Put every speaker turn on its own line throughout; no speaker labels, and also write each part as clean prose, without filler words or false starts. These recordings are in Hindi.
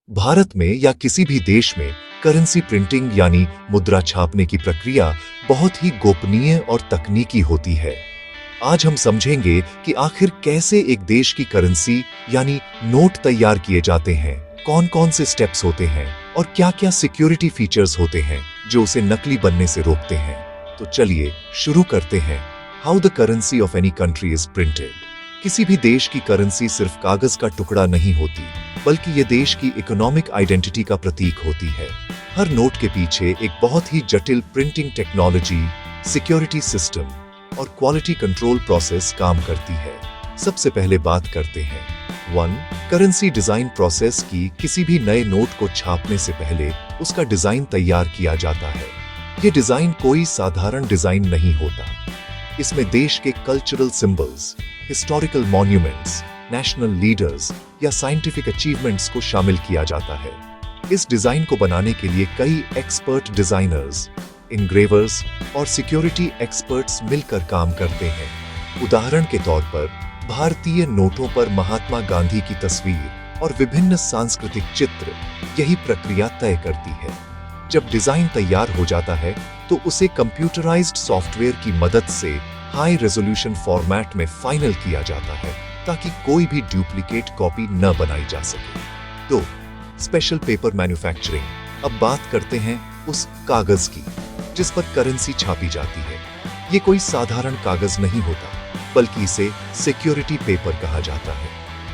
भारत में या किसी भी देश में करेंसी प्रिंटिंग यानी मुद्रा छापने की प्रक्रिया बहुत ही गोपनीय और तकनीकी होती है। आज हम समझेंगे कि आखिर कैसे एक देश की करेंसी यानी नोट तैयार किए जाते हैं, कौन-कौन से स्टेप्स होते हैं और क्या-क्या सिक्योरिटी फीचर्स होते हैं जो उसे नकली बनने से रोकते हैं। तो चलिए शुरू करते हैं। How the currency of any country is printed. किसी भी देश की करेंसी सिर्फ कागज का टुकड़ा नहीं होती, बल्कि ये देश की इकोनॉमिक आइडेंटिटी का प्रतीक होती है। हर नोट के पीछे एक बहुत ही जटिल प्रिंटिंग टेक्नोलॉजी, सिक्योरिटी सिस्टम और क्वालिटी कंट्रोल प्रोसेस काम करती है। सबसे पहले बात करते हैं 1. करेंसी डिजाइन प्रोसेस की। किसी भी नए नोट को छापने से पहले उसका डिजाइन तैयार किया जाता है। ये डिजाइन कोई साधारण डिजाइन नहीं होता। इसमें देश के cultural symbols, historical monuments, national leaders या साइंटिफिक अचीवमेंट्स को शामिल किया जाता है। इस डिजाइन को बनाने के लिए कई एक्सपर्ट डिजाइनर्स, इनग्रेवर्स और सिक्योरिटी एक्सपर्ट्स मिलकर काम करते हैं। उदाहरण के तौर पर भारतीय नोटों पर महात्मा गांधी की तस्वीर और विभिन्न सांस्कृतिक चित्र यही प्रक्रिया तय करती है। जब डिजाइन तैयार हो जाता है तो उसे कंप्यूटराइज्ड सॉफ्टवेयर की मदद से हाई रेजोल्यूशन फॉर्मेट में फाइनल किया जाता है ताकि कोई भी डुप्लीकेट कॉपी न बनाई जा सके। 2. Special paper manufacturing. अब बात करते हैं उस कागज की जिस पर करेंसी छापी जाती है। ये कोई साधारण कागज नहीं होता, बल्कि इसे सिक्योरिटी पेपर कहा जाता है।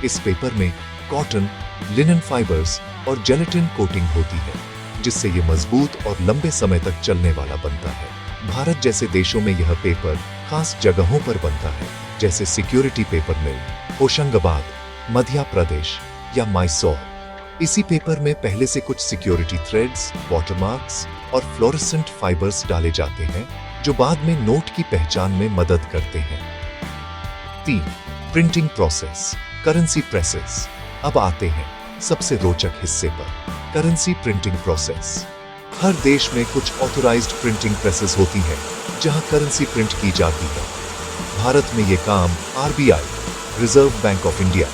इस पेपर में कॉटन, लिनन फाइबर्स और जेलेटिन कोटिंग होती है, जिससे ये मजबूत और लंबे समय तक चलने वाला बनता है। भारत जैसे देशों में यह पेपर खास जगहों पर बनता है, जैसे सिक्योरिटी पेपर मिल, होशंगाबाद, मध्य प्रदेश या मैसूर। इसी पेपर में पहले से कुछ सिक्योरिटी थ्रेड्स, वाटरमार्क्स और फ्लोरेसेंट फाइबर्स डाले जाते हैं, जो बाद में नोट की पहचान में मदद करते हैं। 3. Printing process, currency presses. अब आते हैं सबसे रोचक हिस्से पर, करेंसी प्रिंटिंग प्रोसेस। हर देश में कुछ ऑथराइज्ड प्रिंटिंग प्रेसेस होती हैं, जहां करेंसी प्रिंट की जाती है। भारत में ये काम RBI, reserve bank of India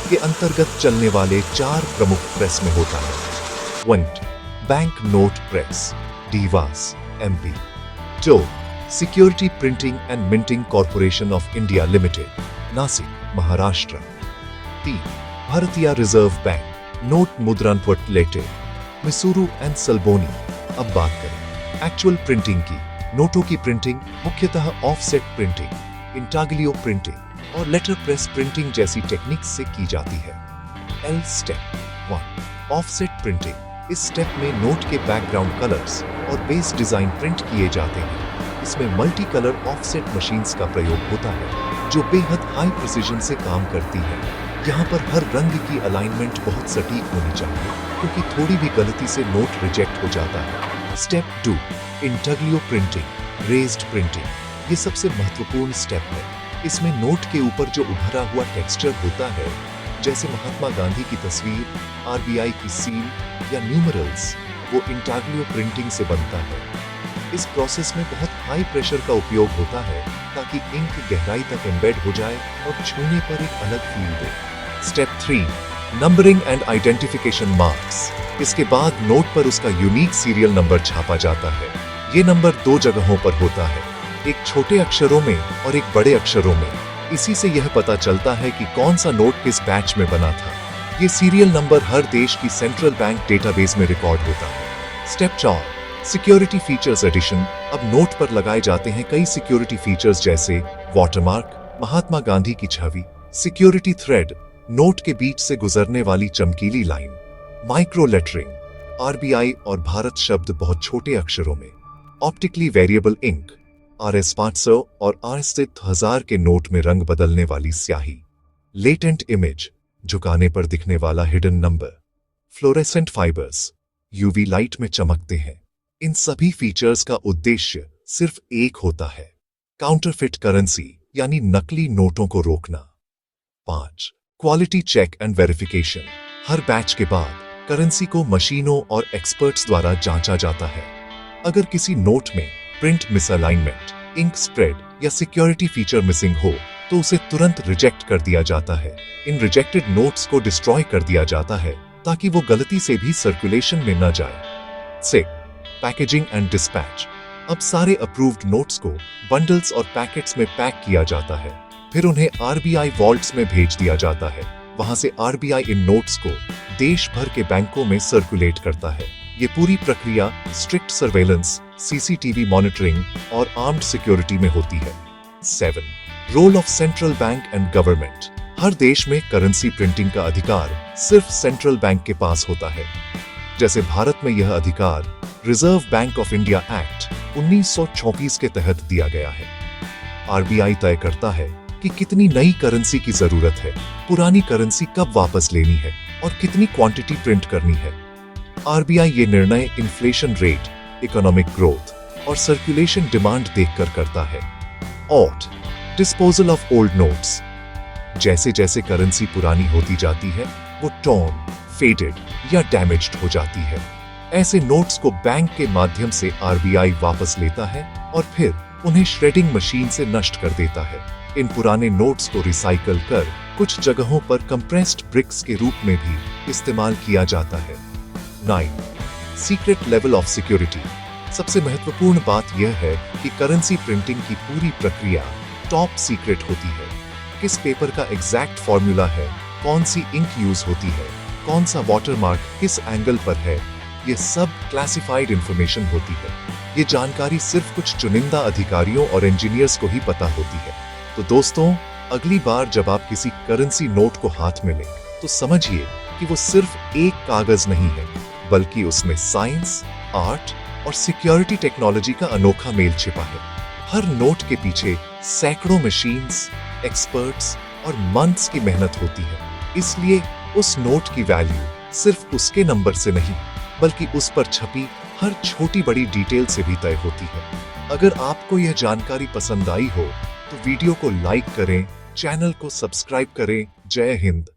के अंतर्गत चलने वाले 4 प्रमुख प्रेस में होता है। 1. Bank note press, DIVAS, MP। 2. Security printing and minting corporation of India limited, Nashik, Maharashtra. 3. Bharatiya reserve bank note Mudrankan limited, Mysuru and Salboni. अब बात करें एक्चुअल प्रिंटिंग की। नोटों की प्रिंटिंग मुख्यतः ऑफसेट प्रिंटिंग, इंटाग्लियो प्रिंटिंग और लेटर प्रेस प्रिंटिंग जैसी टेक्निक से की जाती है। L step 1. Offset printing. इस स्टेप में नोट के बैकग्राउंड कलर्स और बेस डिजाइन प्रिंट किए जाते हैं। इसमें मल्टी कलर ऑफसेट मशीन्स का प्रयोग होता है, जो बेहद हाई प्रिसीजन से काम करती है। यहाँ पर हर रंग की अलाइनमेंट बहुत सटीक होनी चाहिए, क्योंकि थोड़ी भी गलती से नोट रिजेक्ट हो जाता है। Step 2. Intaglio printing, raised printing. ये सबसे महत्वपूर्ण स्टेप है। इसमें नोट के ऊपर जो उभरा हुआ टेक्सचर होता है, जैसे महात्मा गांधी की तस्वीर, RBI की सील या न्यूमरल्स, वो इंटाग्लियो प्रिंटिंग से बनता है। इस प्रोसेस में बहुत हाई प्रेशर का उपयोग होता है ताकि इंक गहराई तक एम्बेड हो जाए और छूने पर एक अलग feel they. Step 3. Numbering and identification marks. इसके बाद नोट पर उसका यूनिक सीरियल नंबर छापा जाता है। ये नंबर 2 जगहों पर होता है, एक छोटे अक्षरों में और एक बड़े अक्षरों में। इसी से यह पता चलता है कि कौन सा नोट किस बैच में बना था। ये सीरियल नंबर हर देश की सेंट्रल बैंक डेटाबेस में रिकॉर्ड होता है। स्टेप 4. Security features addition. अब नोट पर लगाए जाते हैं कई सिक्योरिटी फीचर्स, जैसे वाटरमार्क, महात्मा गांधी की छवि, सिक्योरिटी थ्रेड, नोट के बीच से गुजरने वाली चमकीली लाइन, माइक्रो लेटरिंग, RBI और भारत शब्द बहुत छोटे अक्षरों में, ऑप्टिकली वेरिएबल इंक, RS500 और RS1000 के नोट में रंग बदलने वाली स्याही, लेटेंट इमेज, झुकाने पर दिखने वाला hidden number, fluorescent fibres, UV light में चमकते हैं। इन सभी फीचर्स का उद्देश्य सिर्फ एक होता है, काउंटरफिट करेंसी यानी नकली नोटों को रोकना। 5. Quality check and verification. हर बैच के बाद करेंसी को मशीनों और एक्सपर्ट्स द्वारा जांचा जाता है। अगर किसी नोट में प्रिंट मिसअलाइनमेंट, इंक स्प्रेड या सिक्योरिटी फीचर मिसिंग हो तो उसे तुरंत रिजेक्ट कर दिया जाता है। इन रिजेक्टेड नोट्स को डिस्ट्रॉय कर दिया जाता है ताकि वो गलती से भी सर्कुलेशन में न जाए। 6. Packaging and dispatch. अब सारे अप्रूव्ड नोट्स को बंडल्स और पैकेट्स में पैक किया जाता है, फिर उन्हें आरबीआई वॉल्ट्स में भेज दिया जाता है। वहां से आरबीआई इन नोट्स को देश भर के बैंकों में सर्कुलेट करता है। ये पूरी प्रक्रिया स्ट्रिक्ट सर्वेलेंस, सीसीटीवी मॉनिटरिंग और आर्म्ड सिक्योरिटी में होती है। 7. Role of central bank and government. हर देश में करेंसी प्रिंटिंग का अधिकार सिर्फ सेंट्रल बैंक के पास होता है। जैसे भारत में यह अधिकार reserve bank of India act 1934 के तहत दिया गया है। आरबीआई तय करता है कि कितनी नई करेंसी की जरूरत है, पुरानी करेंसी कब वापस लेनी है और कितनी क्वांटिटी प्रिंट करनी है। आरबीआई ये निर्णय इन्फ्लेशन रेट, इकोनॉमिक ग्रोथ और सर्कुलेशन डिमांड देखकर करता है। 8. Disposal of old notes. जैसे जैसे करेंसी पुरानी होती जाती है, वो टॉर्न, फेडेड या डैमेज्ड हो जाती है। ऐसे नोट्स को बैंक के माध्यम से आरबीआई वापस लेता है और फिर उन्हें श्रेडिंग मशीन से नष्ट कर देता है। इन पुराने नोट्स को रिसाइकल कर कुछ जगहों पर कंप्रेस्ड ब्रिक्स के रूप में भी इस्तेमाल किया जाता है। 9. Secret level of security. सबसे महत्वपूर्ण बात यह है कि करेंसी प्रिंटिंग की पूरी प्रक्रिया टॉप सीक्रेट होती है। किस पेपर का एग्जैक्ट फॉर्मूला है, कौन सी इंक यूज होती है, कौन सा वाटरमार्क किस एंगल पर है, ये सब क्लासिफाइड इंफॉर्मेशन होती है। ये जानकारी सिर्फ कुछ चुनिंदा अधिकारियों और इंजीनियर्स को ही पता होती है। तो दोस्तों, अगली बार जब आप किसी करेंसी नोट को हाथ में लें, तो समझिए कि वो सिर्फ एक कागज नहीं है, बल्कि उसमें साइंस, आर्ट और सिक्योरिटी टेक्नोलॉजी का अनोखा मेल छिपा है। हर नोट के पीछे सैकड़ों मशीन्स, एक्सपर्ट्स और मंथ्स की मेहनत होती है। इसलिए उस नोट की वैल्यू सिर्फ उसके नंबर से नहीं, बल्कि उस पर छपी हर छोटी बड़ी डिटेल से भी तय होती है। अगर आपको यह जानकारी पसंद आई हो तो वीडियो को लाइक करें, चैनल को सब्सक्राइब करें। जय हिंद।